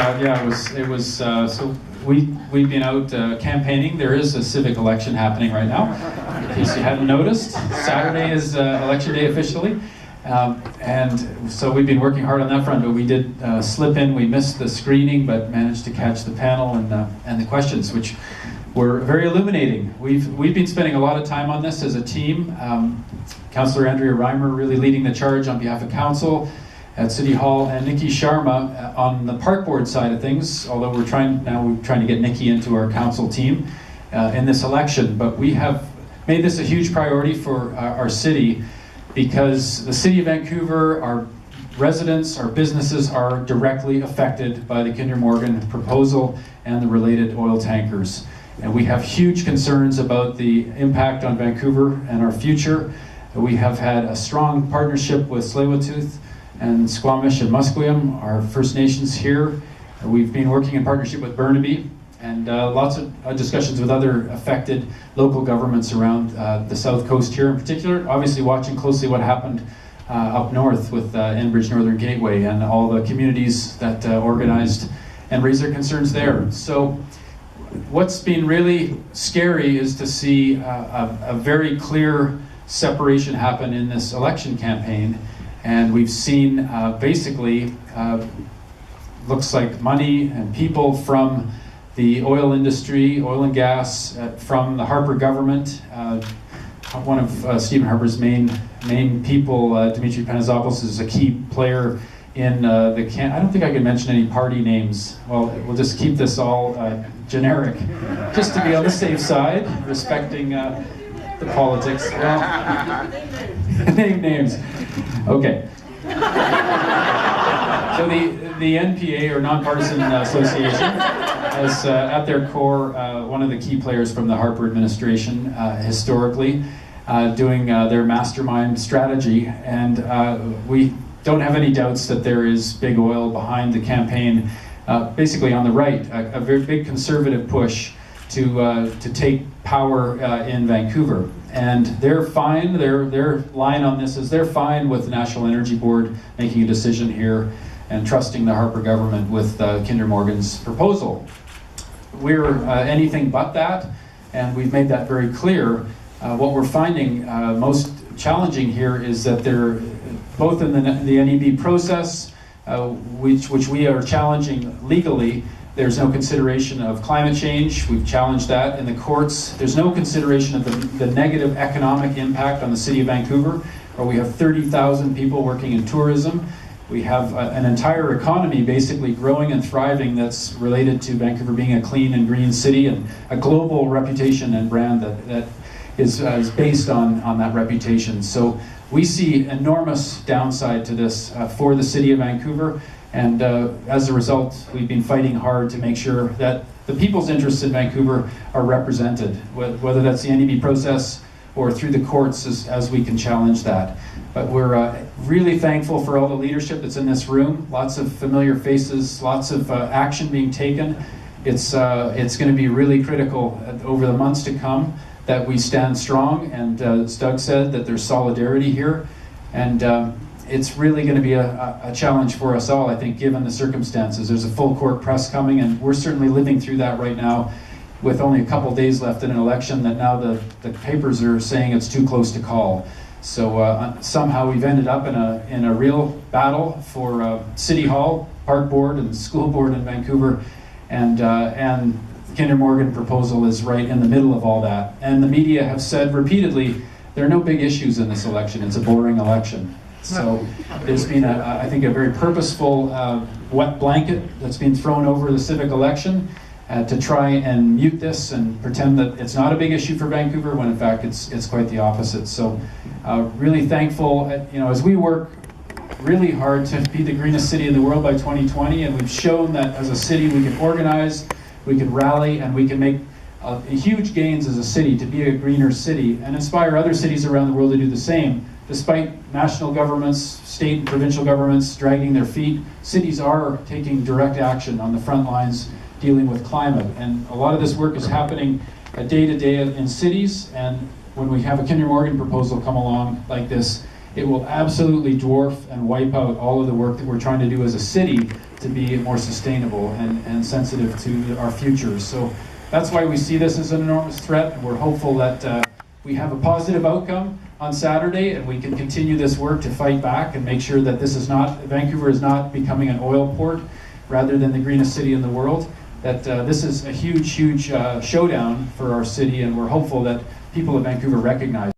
Yeah, it was. So we've been out campaigning. There is a civic election happening right now, in case you hadn't noticed. Saturday is election day officially, and so we've been working hard on that front. But we did slip in. We missed the screening, but managed to catch the panel and the questions, which were very illuminating. We've been spending a lot of time on this as a team. Councillor Andrea Reimer really leading the charge on behalf of council at City Hall, and Nikki Sharma on the park board side of things, although we're trying to get Nikki into our council team in this election. But we have made this a huge priority for our city, because the City of Vancouver, our residents, our businesses are directly affected by the Kinder Morgan proposal and the related oil tankers. And we have huge concerns about the impact on Vancouver and our future. We have had a strong partnership with Tsleil-Waututh and Squamish and Musqueam, our First Nations here. We've been working in partnership with Burnaby, and lots of discussions with other affected local governments around the south coast here in particular. Obviously watching closely what happened up north with Enbridge Northern Gateway and all the communities that organized and raised their concerns there. So what's been really scary is to see a very clear separation happen in this election campaign. And we've seen basically, looks like money and people from the oil industry, oil and gas, from the Harper government. One of Stephen Harper's main people, Dimitri Panagopoulos, is a key player in I don't think I can mention any party names. Well, we'll just keep this all generic, just to be on the safe side, respecting the politics. Well, name names. Okay. So the NPA, or Nonpartisan Association, is at their core one of the key players from the Harper administration historically, doing their mastermind strategy. And we don't have any doubts that there is big oil behind the campaign, basically on the right, a very big conservative push to take power in Vancouver. And they're fine, their line on this is they're fine with the National Energy Board making a decision here and trusting the Harper government with Kinder Morgan's proposal. We're anything but that, and we've made that very clear. What we're finding most challenging here is that they're both in the NEB process, which we are challenging legally. There's no consideration of climate change. We've challenged that in the courts. There's no consideration of the negative economic impact on the City of Vancouver, where we have 30,000 people working in tourism. We have an entire economy basically growing and thriving that's related to Vancouver being a clean and green city, and a global reputation and brand that is based on that reputation. So we see enormous downside to this for the City of Vancouver. And as a result, we've been fighting hard to make sure that the people's interests in Vancouver are represented, whether that's the NEB process or through the courts as we can challenge that. But we're really thankful for all the leadership that's in this room, lots of familiar faces, lots of action being taken. It's going to be really critical over the months to come that we stand strong, and as Doug said, that there's solidarity here. And it's really going to be a challenge for us all, I think, given the circumstances. There's a full court press coming, and we're certainly living through that right now with only a couple days left in an election that now the papers are saying it's too close to call. So somehow we've ended up in a real battle for City Hall, Park Board, and School Board in Vancouver, and the Kinder Morgan proposal is right in the middle of all that. And the media have said repeatedly, there are no big issues in this election, it's a boring election. So there's been, I think, a very purposeful wet blanket that's been thrown over the civic election to try and mute this and pretend that it's not a big issue for Vancouver, when in fact it's quite the opposite. So really thankful, as we work really hard to be the greenest city in the world by 2020, and we've shown that as a city we can organize, we can rally, and we can make huge gains as a city to be a greener city and inspire other cities around the world to do the same. Despite national governments, state and provincial governments dragging their feet, cities are taking direct action on the front lines dealing with climate. And a lot of this work is happening day to day in cities, and when we have a Kinder Morgan proposal come along like this, it will absolutely dwarf and wipe out all of the work that we're trying to do as a city to be more sustainable and sensitive to our futures. So that's why we see this as an enormous threat. We're hopeful that we have a positive outcome on Saturday, and we can continue this work to fight back and make sure that Vancouver is not becoming an oil port rather than the greenest city in the world. That this is a huge, huge showdown for our city, and we're hopeful that people of Vancouver recognize